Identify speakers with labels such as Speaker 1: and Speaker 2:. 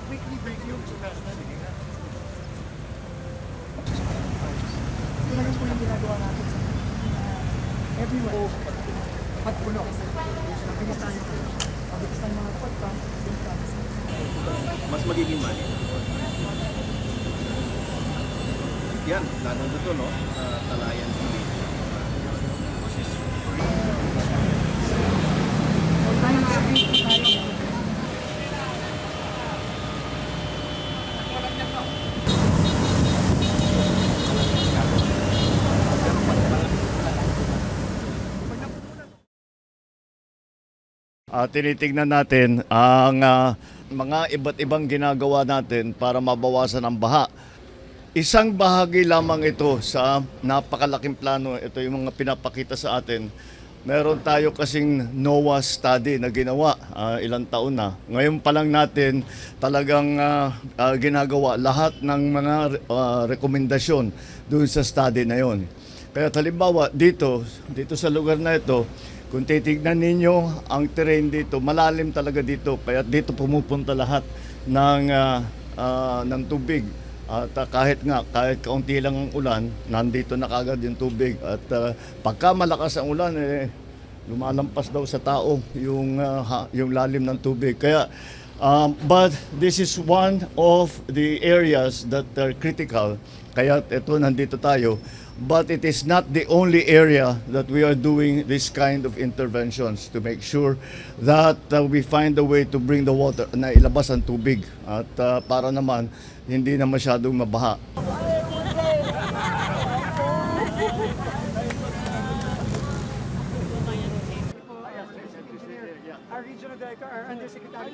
Speaker 1: quickly brief you, Mr. President.
Speaker 2: Talagang po yung ginagawa natin sa everywhere. At puno. Mabilis tayo. Mabilis tayo mga pagpang.
Speaker 3: Mas magiging mali. Yan, lalo dito, no? Talayan TV.
Speaker 4: Tinitingnan natin ang mga iba't ibang ginagawa natin para mabawasan ang baha. Isang bahagi lamang ito sa napakalaking plano. Ito yung mga pinapakita sa atin. Meron tayo kasing NOAA study na ginawa ilang taon na. Ngayon pa lang natin talagang ginagawa lahat ng mga rekomendasyon doon sa study na yon. Kaya halimbawa dito sa lugar na ito, kung titignan ninyo ang terrain dito, malalim talaga dito. Kaya dito pumupunta lahat ng tubig. At kahit kaunti lang ang ulan, nandito na kagad yung tubig. At pagka malakas ang ulan, lumalampas daw sa tao yung lalim ng tubig. Kaya, but this is one of the areas that are critical. Kaya ito, nandito tayo. But it is not the only area that we are doing this kind of interventions to make sure that we find a way to bring the water, na ilabas ang tubig at para naman hindi na masyadong mabaha.
Speaker 1: Our regional director, our undersecretary,